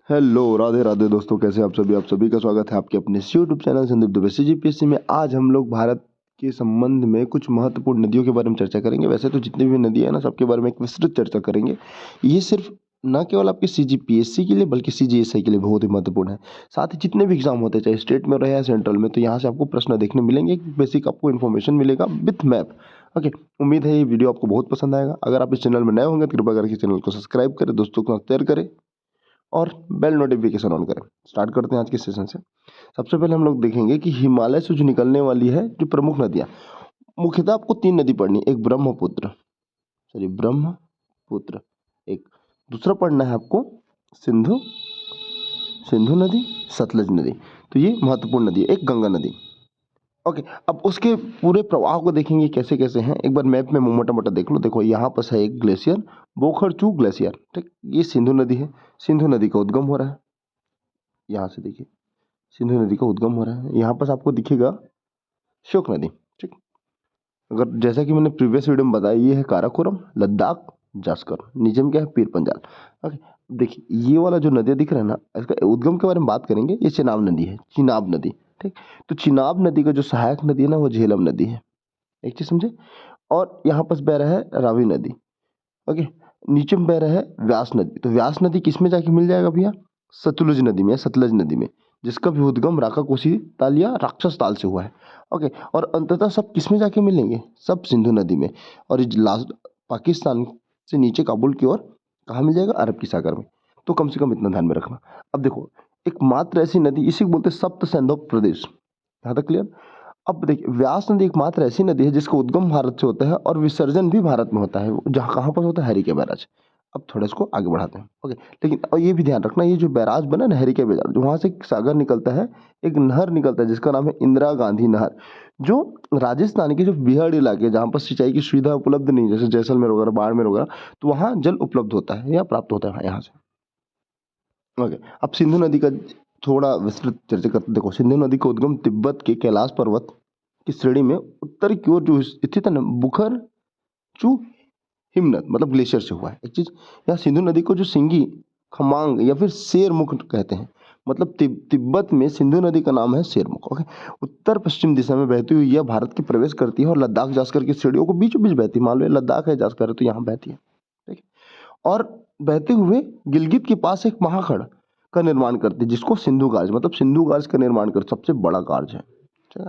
Hello, Radhe Radhe दोस्तों, कैसे आप सभी का स्वागत है आपके अपने YouTube channel Sandeep Dubey CGPSC में। आज हम लोग भारत के संबंध में कुछ महत्वपूर्ण नदियों के बारे में चर्चा करेंगे। वैसे तो जितनी भी नदियां हैं ना, सबके बारे में एक विस्तृत चर्चा करेंगे। ये सिर्फ न केवल आपके सीजीपीएससी के लिए बल्कि सीजीएसआई के लिए बहुत ही महत्वपूर्ण है। साथ ही जितने भी एग्जाम होते हैं, चाहे स्टेट में रहे या सेंट्रल में, तो यहाँ से आपको प्रश्न देखने मिलेंगे, एक बेसिक आपको इन्फॉर्मेशन मिलेगा विथ मैप। ओके, उम्मीद है ये वीडियो आपको बहुत पसंद आएगा। अगर आप इस चैनल में नए होंगे तो कृपया करके चैनल को सब्सक्राइब करें, दोस्तों को शेयर करें और बेल नोटिफिकेशन ऑन करें। स्टार्ट करते हैं आज के सेशन से। सबसे पहले हम लोग देखेंगे कि हिमालय से जो निकलने वाली है जो प्रमुख नदियां, मुख्यतः आपको 3 नदी पढ़नी है। एक ब्रह्मपुत्र, एक दूसरा पढ़ना है आपको सिंधु नदी, सतलज नदी। तो ये महत्वपूर्ण नदी है। एक गंगा नदी। ओके, अब उसके पूरे प्रवाह को देखेंगे कैसे कैसे हैं। एक बार मैप में मोटा मोटा देख लो। देखो यहाँ पर है एक ग्लेशियर, बोखरचू ग्लेशियर, ठीक। ये सिंधु नदी है। सिंधु नदी का उद्गम हो रहा है, यहाँ से देखिए सिंधु नदी का उद्गम हो रहा है। यहाँ पर आपको दिखेगा श्योक नदी, ठीक। अगर जैसा कि मैंने प्रीवियस वीडियो में बताया, ये है काराकोरम, लद्दाख, जास्कर। नीचे में क्या है, पीर पंजाल। ओके, देखिए ये वाला जो नदियाँ दिख रहा है ना, इसका उद्गम के बारे में बात करेंगे। ये चिनाब नदी है, चिनाब नदी, ठीक। तो चिनाब नदी का जो सहायक नदी है ना, वो झेलम नदी है। एक चीज समझे। और यहाँ पर बह रहा है रावी नदी। ओके, नीचे में बह रहा है व्यास नदी। तो व्यास नदी किस में जाके मिल जाएगा भैया, सतलुज नदी में, सतलज नदी में, जिसका भी उद्गम राकाकोसी ताल या राक्षस ताल से हुआ है। ओके, और अंततः सब किस में जाके मिलेंगे, सब सिंधु नदी में। और लास्ट पाकिस्तान से नीचे काबुल की ओर कहाँ मिल जाएगा, अरब की सागर में। तो कम से कम इतना ध्यान में रखना। अब देखो, एकमात्र ऐसी नदी, इसी को बोलते हैं सप्त सैंधव प्रदेश। यहाँ तक क्लियर। अब देखिए, व्यास नदी एकमात्र ऐसी नदी है जिसका उद्गम भारत से होता है और विसर्जन भी भारत में होता है। जहाँ कहाँ पर होता है, हरिके बैराज। अब थोड़ा इसको आगे बढ़ाते हैं। ओके, लेकिन और ये भी ध्यान रखना, ये जो बैराज बना ना, हरिके बैराज, जो वहाँ से एक सागर निकलता है, एक नहर निकलता है जिसका नाम है इंदिरा गांधी नहर, जो राजस्थान के जो बिहार इलाके जहाँ पर सिंचाई की सुविधा उपलब्ध नहीं, जैसे जैसलमेर वगैरह, बाड़मेर वगैरह, तो वहाँ जल उपलब्ध होता है या प्राप्त होता है यहाँ से। ओके, अब सिंधु नदी का थोड़ा विस्तृत चर्चा करते। देखो, सिंधु नदी का उद्गम तिब्बत के कैलाश पर्वत की श्रेणी में उत्तर की ओर जो स्थित है ना, बुखर चू हिमनद मतलब ग्लेशियर से हुआ है। एक चीज, यहाँ सिंधु नदी को जो सिंगी खमांग या फिर शेरमुख कहते हैं। मतलब तिब्बत में सिंधु नदी का नाम है शेरमुख। ओके, उत्तर पश्चिम दिशा में बहती हुई यह भारत की प्रवेश करती है और लद्दाख जास्कर की श्रेणियों को बीचों बीच बहती है। मान लो ये लद्दाख है, जास्कर है, तो यहाँ बहती है, ठीक है। और बहते हुए गिलगित के पास एक महाखड़ का निर्माण करती है, जिसको सिंधु गाज, मतलब सिंधु गाज का निर्माण कर, सबसे बड़ा गार्ज है, ठीक है।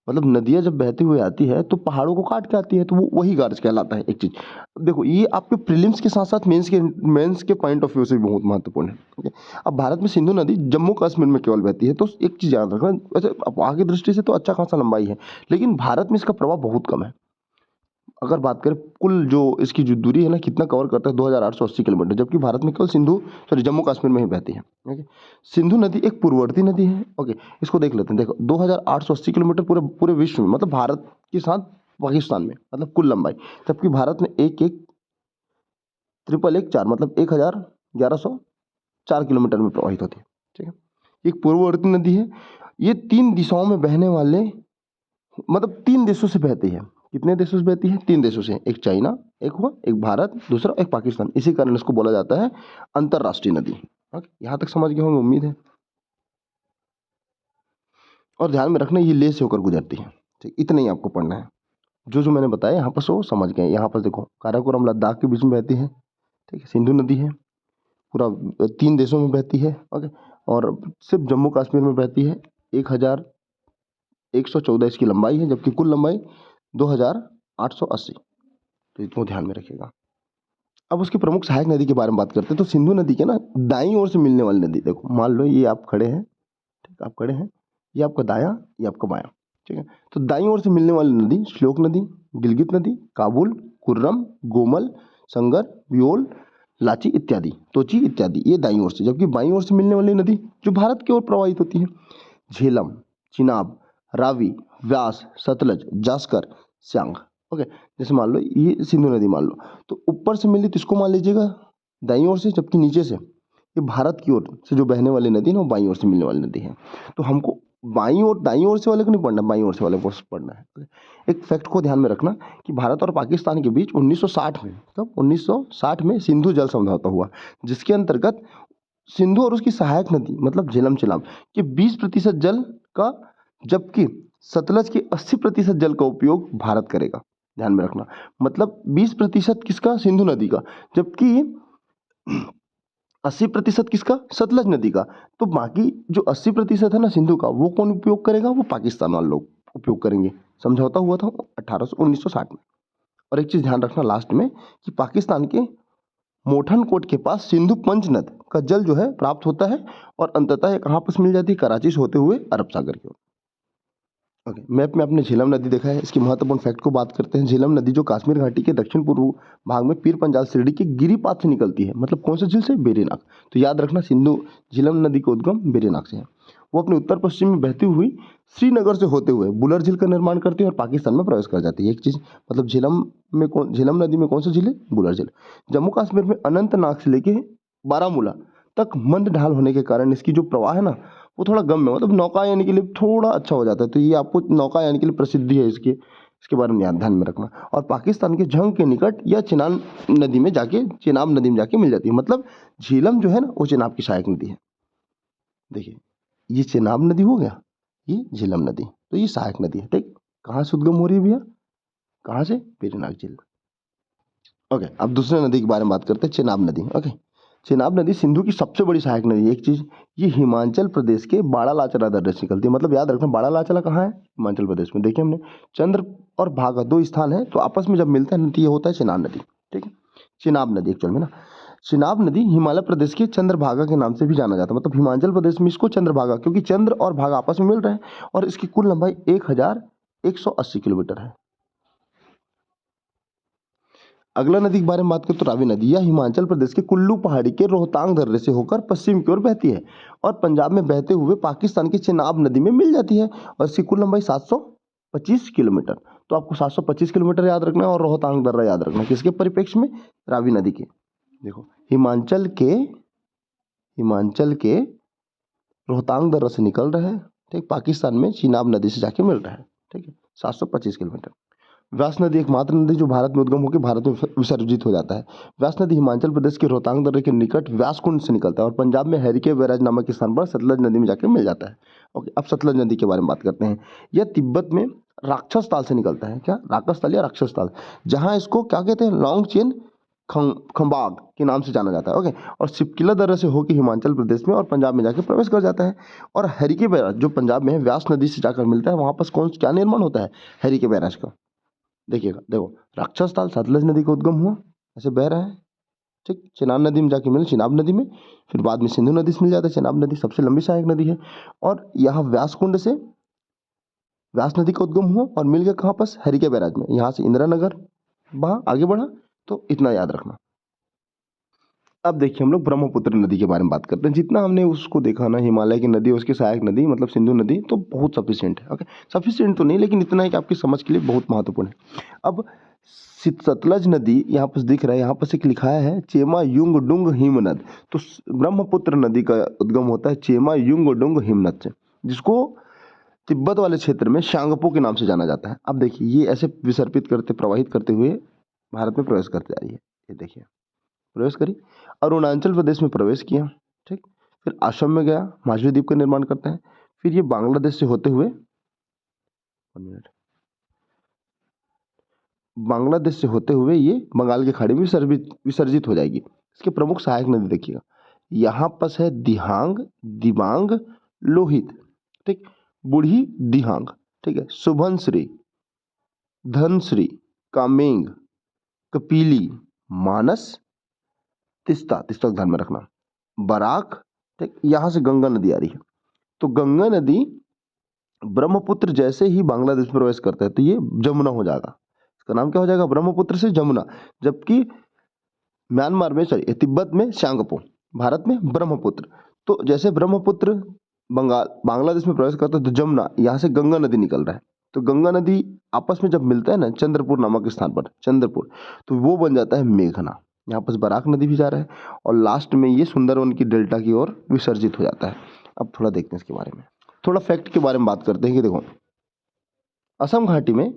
मतलब नदियां जब बहती हुई आती है तो पहाड़ों को काट के आती है, तो वो वही गार्ज कहलाता है। एक चीज देखो, ये आपके प्रीलिम्स के साथ साथ मेंस के पॉइंट ऑफ व्यू से भी बहुत महत्वपूर्ण है। ओके, अब भारत में सिंधु नदी जम्मू कश्मीर में केवल बहती है, तो एक चीज याद रखना, वैसे वहाँ की दृष्टि से तो अच्छा खासा लंबाई है, लेकिन भारत में इसका प्रभाव बहुत कम है। अगर बात करें कुल जो इसकी जो दूरी है ना, कितना कवर करता है, 2880 किलोमीटर, जबकि भारत में केवल जम्मू कश्मीर में ही बहती है। ओके, सिंधु नदी एक पूर्ववर्ती नदी है। ओके, इसको देख लेते हैं। देखो, 2880 किलोमीटर पूरे पूरे विश्व में, मतलब भारत के साथ पाकिस्तान में, मतलब कुल लंबाई, जबकि भारत में एक एक ट्रिपल एक चार, मतलब 1104 किलोमीटर में प्रवाहित होती है, ठीक है। एक पूर्ववर्ती नदी है। ये 3 दिशाओं में बहने वाले, मतलब 3 देशों से बहती है। कितने देशों से बहती है, 3 देशों से। एक चाइना, एक हुआ, एक भारत, दूसरा एक पाकिस्तान। इसी कारण इसको बोला जाता है अंतरराष्ट्रीय नदी। यहाँ तक समझ गए होंगे, उम्मीद है। और ध्यान में रखना, ये लेह से होकर गुजरती है, ठीक। इतना ही आपको पढ़ना है। जो जो मैंने बताया यहाँ पर सो समझ गए। यहाँ पर देखो, काराकोरम लद्दाख के बीच में बहती है, ठीक है। सिंधु नदी है, पूरा 3 देशों में बहती है। ओके, और सिर्फ जम्मू कश्मीर में बहती है। 1114 इसकी लंबाई है, जबकि कुल लंबाई 2880। तो इसको ध्यान में रखिएगा। अब उसकी प्रमुख सहायक नदी के बारे में बात करते हैं। तो सिंधु नदी के ना दाईं ओर से मिलने वाली नदी, देखो मान लो ये आप खड़े हैं, ठीक, आप खड़े हैं, ये आपका दायां, ये आपका बायां, ठीक है। तो दाईं ओर से मिलने वाली नदी श्लोक नदी, गिलगित नदी, काबुल, कुर्रम, गोमल, संगर, व्योल, लाची इत्यादि, तोची इत्यादि, ये दाईं ओर से। जबकि बाईं ओर से मिलने वाली नदी जो भारत की ओर प्रवाहित होती है, झेलम, चिनाब, रावी, व्यास, सतलज, जास्कर, स्यांग। ओके, जैसे मान लो ये सिंधु नदी मान लो, तो ऊपर से मिली तो इसको मान लीजिएगा दाईं ओर से, जबकि नीचे से ये भारत की ओर से जो बहने वाली नदी है ना, वो बाईं ओर से मिलने वाली नदी है। तो हमको बाईं ओर दाईं ओर से वाले को नहीं पढ़ना, बाईं ओर से वाले को पढ़ना है। एक फैक्ट को ध्यान में रखना कि भारत और पाकिस्तान के बीच 1960 में, तब 1960 में सिंधु जल समझौता हुआ, जिसके अंतर्गत सिंधु और उसकी सहायक नदी मतलब झेलम चेनाब के 20% जल का, जबकि सतलज के 80% जल का उपयोग भारत करेगा। ध्यान में रखना, मतलब 20% किसका, सिंधु नदी का, जबकि 80% किसका, सतलज नदी का। तो बाकी जो 80% है ना सिंधु का, वो कौन उपयोग करेगा, वो पाकिस्तान वाले लोग उपयोग करेंगे। समझौता हुआ था 1960 में। और एक चीज ध्यान रखना लास्ट में कि पाकिस्तान के मोठन कोट के पास सिंधु पंचनद का जल जो है प्राप्त होता है और अंततः ये कहाँ पर मिल जाती है, कराची से होते हुए अरब सागर की ओर। ओके, मैप में आपने झेलम नदी देखा है। इसकी महत्वपूर्ण फैक्ट को बात करते हैं। झेलम नदी जो कश्मीर घाटी के दक्षिण पूर्व भाग में पीर पंजाल शिरडी के गिरिपात से निकलती है। मतलब कौन से झील से, बेरीनाग। तो याद रखना सिंधु झेलम नदी का उद्गम बेरीनाग से है। वो अपने उत्तर पश्चिम में बहती हुई श्रीनगर से होते हुए बुलर झील का निर्माण करती है और पाकिस्तान में प्रवेश कर जाती है। एक चीज मतलब झेलम नदी में कौन सा झील है, बुलर झील। जम्मू कश्मीर में अनंतनाग से लेके बारामूला तक मंद ढाल होने के कारण इसकी जो प्रवाह है ना, वो थोड़ा गम है, मतलब नौकायान के लिए थोड़ा अच्छा हो जाता है। तो ये आपको नौकायान के लिए प्रसिद्धि है इसके बारे में ध्यान में रखना। और पाकिस्तान के जंग के निकट या चेनाब नदी में जाके मिल जाती है। मतलब झीलम जो है ना, वो चेनाब की सहायक नदी है। देखिए, ये चेनाब नदी हो गया, ये झीलम नदी, तो ये सहायक नदी है। ठीक, कहाँ से उद्गम हो रही है भैया, कहाँ से, बेरीनाग झील। ओके, अब दूसरे नदी के बारे में बात करते हैं, चेनाब नदी। ओके, चेनाब नदी सिंधु की सबसे बड़ी सहायक नदी है। एक चीज, ये हिमाचल प्रदेश के बाड़ालाचला दर्रे से निकलती है। मतलब याद रखना, बाड़ालाचला कहाँ है, हिमाचल प्रदेश में। देखिए हमने चंद्र और भागा दो स्थान है, तो आपस में जब मिलता है तो ये होता है चेनाब नदी। ठीक है, चेनाब नदी एक्चुअल में ना, चेनाब नदी हिमालय प्रदेश के चंद्रभागा के नाम से भी जाना जाता है। मतलब हिमाचल प्रदेश में इसको चंद्रभागा, क्योंकि चंद्र और भागा आपस में मिल रहे हैं, और इसकी कुल लंबाई 1180 किलोमीटर है। अगला नदी के बारे में बात करें तो रावी नदी। यह हिमाचल प्रदेश के कुल्लू पहाड़ी के रोहतांग दर्रे से होकर पश्चिम की ओर बहती है और पंजाब में बहते हुए पाकिस्तान की चेनाब नदी में मिल जाती है, और इसकी कुल लंबाई 725 किलोमीटर। तो आपको 725 किलोमीटर याद रखना है और रोहतांग दर्रा याद रखना है। किसके परिप्रेक्ष्य में, रावी नदी के। देखो, हिमाचल के रोहतांग दर्रा से निकल रहा है, ठीक, पाकिस्तान में चेनाब नदी से जाके मिल रहा है। ठीक है, 725 किलोमीटर। व्यास नदी एकमात्र नदी जो भारत में उद्गम होकर भारत में विसर्जित हो जाता है। व्यास नदी हिमाचल प्रदेश के रोहतांग दर्रे के निकट व्यास कुंड से निकलता है और पंजाब में हरिके बैराज नामक स्थान पर सतलज नदी में जाकर मिल जाता है। ओके, अब सतलज नदी के बारे में बात करते हैं। यह तिब्बत में राक्षस ताल से निकलता है। क्या, राक्षस ताल या राक्षस ताल, जहाँ इसको क्या कहते हैं, लॉन्ग चेन खंबाग के नाम से जाना जाता है। ओके, और सिपकिला दर्रे से होकर हिमाचल प्रदेश में और पंजाब में जाकर प्रवेश कर जाता है। और हरिके बैराज जो पंजाब में है, व्यास नदी से जाकर मिलता है। वहाँ पर क्या निर्माण होता है, हरिके बैराज का। देखिएगा, देखो, राक्षस ताल सतलज नदी का उद्गम हुआ, ऐसे बह रहा है। ठीक, चेनाब नदी में जाके मिले, चेनाब नदी में, फिर बाद में सिंधु नदी से मिल जाता है। चेनाब नदी सबसे लंबी सहायक नदी है, और यहाँ व्यास कुंड से व्यास नदी का उद्गम हुआ और मिल गया कहाँ पास, हरिके बैराज में। यहाँ से इंदिरा नगर वहाँ आगे बढ़ा। तो इतना याद रखना। अब देखिए हम लोग ब्रह्मपुत्र नदी के बारे में बात करते हैं। जितना हमने उसको देखा ना, हिमालय की नदी, उसकी सहायक नदी मतलब सिंधु नदी, तो बहुत सफिशिएंट है। ओके, सफिशिएंट तो नहीं, लेकिन इतना है कि आपकी समझ के लिए बहुत महत्वपूर्ण है। अब सतलज नदी यहाँ पर दिख रहा है, यहाँ पर एक लिखा है चेमा युंग डुंग हिमनद। तो ब्रह्मपुत्र नदी का उद्गम होता है चेमा युंग डुंग हिमनद से, जिसको तिब्बत वाले क्षेत्र में शांगपो के नाम से जाना जाता है। अब देखिए, ये ऐसे प्रवाहित करते हुए भारत में प्रवेश करते जा रही है। ये देखिए, प्रवेश करी, अरुणाचल प्रदेश में प्रवेश किया। ठीक, फिर असम में गया, मालदीव द्वीप का निर्माण करता है। फिर ये बांग्लादेश से होते हुए ये बंगाल की खाड़ी में विसर्जित हो जाएगी। इसके प्रमुख सहायक नदी देखिएगा, यहाँ पर है दिहांग, दिबांग, लोहित, ठीक, बूढ़ी दिहांग, ठीक है, सुबनश्री, धनश्री, कामेंग, कपिली, मानस, तिस्ता का ध्यान में रखना, बराक, ठीक, यहाँ से गंगा नदी आ रही है। तो गंगा नदी ब्रह्मपुत्र जैसे ही बांग्लादेश में प्रवेश करता है तो ये जमुना हो जाएगा। इसका नाम क्या हो जाएगा, ब्रह्मपुत्र से जमुना। जबकि म्यांमार में, तिब्बत में शांगपो, भारत में ब्रह्मपुत्र। तो जैसे ब्रह्मपुत्र बांग्लादेश में प्रवेश करता है तो जमुना, यहाँ से गंगा नदी निकल रहा है। तो गंगा नदी आपस में जब मिलता है ना चंद्रपुर नामक स्थान पर, चंद्रपुर, तो वो बन जाता है मेघना। यहाँ पर बराक नदी भी जा रहा है, और लास्ट में ये सुंदरवन की डेल्टा की ओर विसर्जित हो जाता है। अब थोड़ा देखते हैं इसके बारे में, थोड़ा फैक्ट के बारे में बात करते हैं कि देखो, असम घाटी में,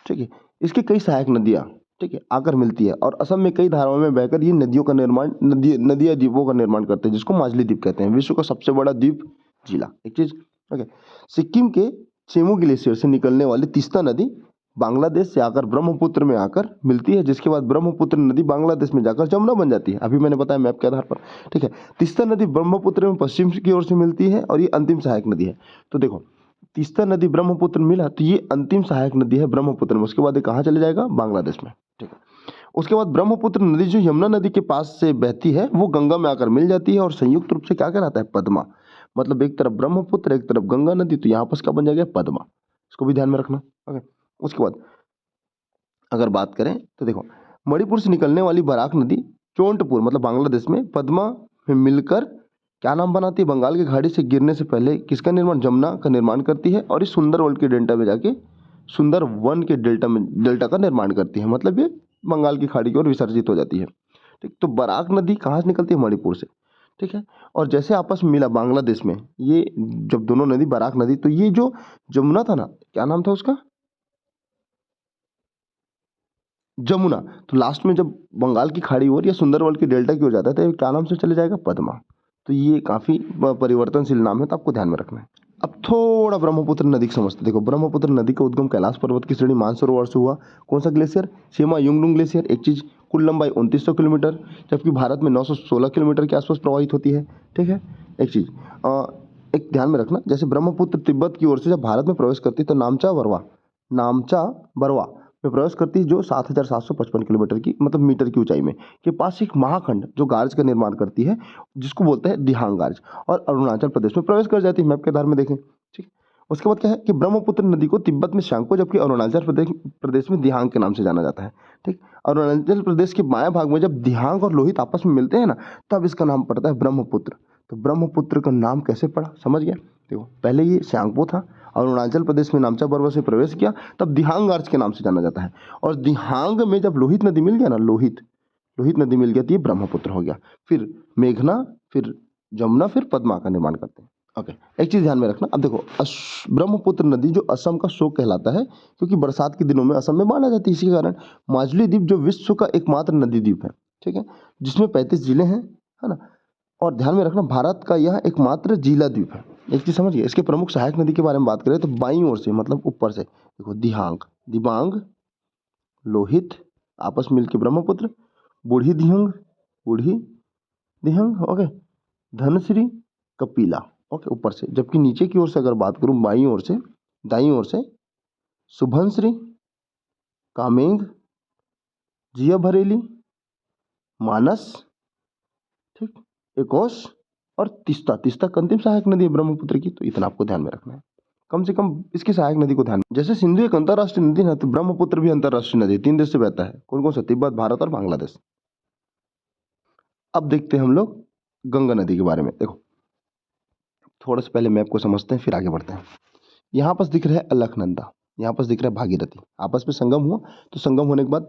ठीक है, इसकी कई सहायक नदियाँ ठीक है, आकर मिलती है और असम में कई धाराओं में बहकर ये नदियों का निर्माण नदियाँ द्वीपों का निर्माण करते हैं, जिसको माजुली द्वीप कहते हैं, विश्व का सबसे बड़ा द्वीप जिला। एक चीज, ओके, सिक्किम के चेमू ग्लेशियर से निकलने वाली तीस्ता नदी बांग्लादेश से आकर ब्रह्मपुत्र में आकर मिलती है, जिसके बाद ब्रह्मपुत्र नदी बांग्लादेश में जाकर जमुना बन जाती है। अभी मैंने बताया मैप के आधार पर, ठीक है। तीस्ता नदी ब्रह्मपुत्र में पश्चिम की ओर से मिलती है और ये अंतिम सहायक नदी है। तो देखो, तीस्ता नदी ब्रह्मपुत्र में मिला तो ये अंतिम सहायक नदी है ब्रह्मपुत्र में, उसके बाद ये कहाँ चले जाएगा, बांग्लादेश में, ठीक है। उसके बाद ब्रह्मपुत्र नदी जो यमुना नदी के पास से बहती है वो गंगा में आकर मिल जाती है और संयुक्त रूप से क्या कहलाता है, पद्मा। मतलब एक तरफ ब्रह्मपुत्र एक तरफ गंगा नदी, तो यहाँ पर क्या बन जाएगा, पद्मा। इसको भी ध्यान में रखना, ओके। उसके बाद अगर बात करें तो देखो, मणिपुर से निकलने वाली बराक नदी चोंटपुर मतलब बांग्लादेश में पद्मा में मिलकर क्या नाम बनाती है, बंगाल की खाड़ी से गिरने से पहले किसका निर्माण, जमुना का निर्माण करती है और इस सुंदरवन के डेल्टा में जाके सुंदरवन के डेल्टा का निर्माण करती है। मतलब ये बंगाल की खाड़ी की ओर विसर्जित हो जाती है, ठीक। तो बराक नदी कहाँ से निकलती है, मणिपुर से, ठीक है। और जैसे आपस में मिला बांग्लादेश में, ये जब दोनों नदी बराक नदी, तो ये जो जमुना था ना, क्या नाम था उसका, जमुना, तो लास्ट में जब बंगाल की खाड़ी ओर या सुंदरवन के डेल्टा की ओर जाता है तो ये क्या नाम से चले जाएगा, पद्मा। तो ये काफी परिवर्तनशील नाम है, तो आपको ध्यान में रखना है। अब थोड़ा ब्रह्मपुत्र नदी को समझते। देखो, ब्रह्मपुत्र नदी का उद्गम कैलाश पर्वत की श्रेणी मानसरोवर से हुआ। कौन सा ग्लेशियर, सेमा युंगडुंग ग्लेशियर। एक चीज, कुल लंबाई 2900 किलोमीटर, जबकि भारत में 916 किलोमीटर के आसपास प्रवाहित होती है, ठीक है। एक चीज एक ध्यान में रखना, जैसे ब्रह्मपुत्र तिब्बत की ओर से जब भारत में प्रवेश करती है तो नामचा बरवा में प्रवेश करती है, जो 7755 किलोमीटर की मतलब मीटर की ऊंचाई में के पास एक महाखंड जो गार्ज का निर्माण करती है, जिसको बोलते हैं दिहांग गार्ज, और अरुणाचल प्रदेश में प्रवेश कर जाती है। मैप के आधार में देखें, ठीक। उसके बाद क्या है कि ब्रह्मपुत्र नदी को तिब्बत में शांको, जबकि अरुणाचल प्रदेश में दिहांग के नाम से जाना जाता है, ठीक। अरुणाचल प्रदेश के बाएं भाग में जब दिहांग और लोहित आपस में मिलते हैं ना, तब इसका नाम पड़ता है ब्रह्मपुत्र। तो ब्रह्मपुत्र का नाम कैसे पड़ा, समझ गया। देखो, पहले ये श्यांगपो था, अरुणाचल प्रदेश में नामचा बरवा से प्रवेश किया, तब दिहांग आर्च के नाम से जाना जाता है। और दिहांग में जब लोहित नदी मिल गया ना, लोहित नदी मिल गया तो ये ब्रह्मपुत्र हो गया। फिर मेघना, फिर जमुना, फिर पद्मा का निर्माण करते हैं, ओके। एक चीज ध्यान में रखना, अब देखो, ब्रह्मपुत्र नदी जो असम का शोक कहलाता है, क्योंकि बरसात के दिनों में असम में बाढ़ आ जाती है। इसी के कारण माजुली द्वीप जो विश्व का एकमात्र नदी द्वीप है, ठीक है, जिसमें 35 जिले हैं, है ना। और ध्यान में रखना, भारत का यह एकमात्र जिला द्वीप है। एक चीज समझिए, इसके प्रमुख सहायक नदी के बारे में बात करें तो बाईं ओर से मतलब ऊपर से देखो, दिबांग, लोहित आपस मिलकर ब्रह्मपुत्र, बूढ़ी दिहंग, ओके, धनश्री, कपिला, ओके, ऊपर से। जबकि नीचे की ओर से अगर बात करूं, बाईं ओर से, दाईं ओर से सुभनश्री, कामेंग, जिया भरेली, मानस, ठीक, एकोश और तीस्ता का अंतिम सहायक नदी है ब्रह्मपुत्र की। तो इतना आपको ध्यान में रखना है, कम से कम इसकी सहायक नदी को ध्यान में। जैसे सिंधु एक अंतरराष्ट्रीय नदी है, तो ब्रह्मपुत्र भी अंतरराष्ट्रीय नदी है। 3 देश से बहता है, कौन कौन सा, तिब्बत, भारत और बांग्लादेश। अब देखते हैं हम लोग गंगा नदी के बारे में। देखो, थोड़ा सा पहले मैप को समझते हैं, फिर आगे बढ़ते हैं। यहाँ पास दिख रहा है अलकनंदा, यहाँ पास दिख रहा है भागीरथी, आपस में संगम हुआ, तो संगम होने के बाद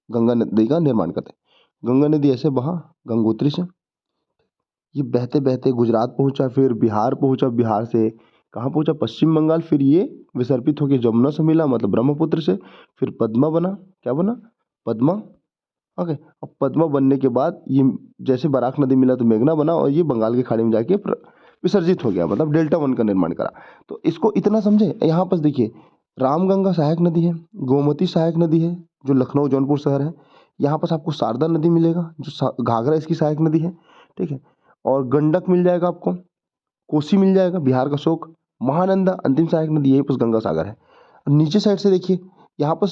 गंगा नदी का निर्माण करते हैं। गंगा नदी ऐसे बहा गंगोत्री से, ये बहते बहते गुजरात पहुंचा, फिर बिहार पहुंचा, बिहार से कहाँ पहुंचा, पश्चिम बंगाल, फिर ये विसर्पित होकर जमुना से मिला मतलब ब्रह्मपुत्र से, फिर पद्मा बना, क्या बना, पद्मा, ओके। अब पद्मा बनने के बाद ये जैसे बराक नदी मिला तो मेघना बना, और ये बंगाल की खाड़ी में जाके विसर्जित हो गया, मतलब डेल्टा वन का निर्माण करा। तो इसको इतना समझे। यहाँ पर देखिए, रामगंगा सहायक नदी है, गोमती सहायक नदी है जो लखनऊ जौनपुर शहर है। यहाँ पर आपको शारदा नदी मिलेगा, जो घाघरा इसकी सहायक नदी है, ठीक है। और गंडक मिल जाएगा आपको, कोसी मिल जाएगा, बिहार का शोक, महानंदा अंतिम सहायक नदी, यही पास गंगा सागर है। नीचे साइड से देखिए, यहाँ पर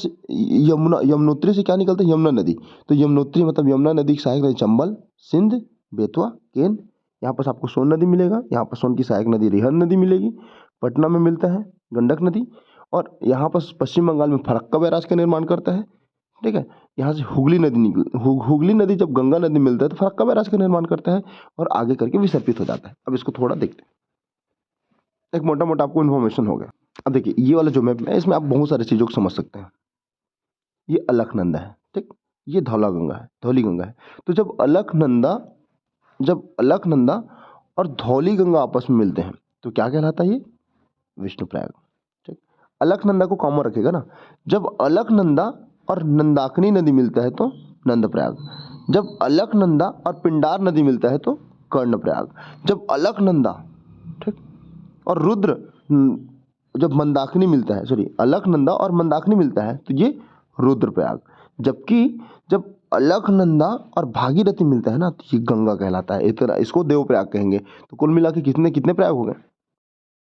यमुनोत्री से क्या निकलता है, यमुना नदी। तो यमुनोत्री मतलब यमुना नदी की सहायक नदी चंबल, सिंध, बेतवा, केन। यहाँ पर आपको सोन नदी मिलेगा, यहाँ पर सोन की सहायक नदी रिहंद नदी मिलेगी। पटना में मिलता है गंडक नदी, और यहाँ पर पश्चिम बंगाल में फरक्का बैराज का निर्माण करता है, ठीक है। यहाँ से हुगली नदी हुगली नदी जब गंगा नदी मिलता है तो फरक्का बैराज का निर्माण करता है और आगे करके विसर्पित हो जाता है। अब इसको थोड़ा देखते हैं, एक मोटा मोटा आपको इन्फॉर्मेशन हो गया। अब देखिए, ये वाला जो मैप है, इसमें आप बहुत सारी चीज़ों को समझ सकते हैं। ये अलकनंदा है, ठीक, ये धौली गंगा है। तो जब अलकनंदा और धौली गंगा आपस में मिलते हैं तो क्या कहलाता है, ये विष्णुप्रयाग, ठीक। अलकनंदा को कॉमन रखेगा ना, जब अलकनंदा और नंदाकिनी नदी मिलता है तो नंदप्रयाग। जब अलकनंदा और पिंडार नदी मिलता है तो कर्णप्रयाग। जब अलकनंदा, ठीक, और रुद्र, जब मंदाकिनी मिलता है, सॉरी, अलकनंदा और मंदाकिनी मिलता है तो ये रुद्रप्रयाग। जबकि जब अलकनंदा और भागीरथी मिलता है ना तो ये गंगा कहलाता है। इतना इसको देवप्रयाग कहेंगे। तो कुल मिला के कितने कितने प्रयाग हो गए?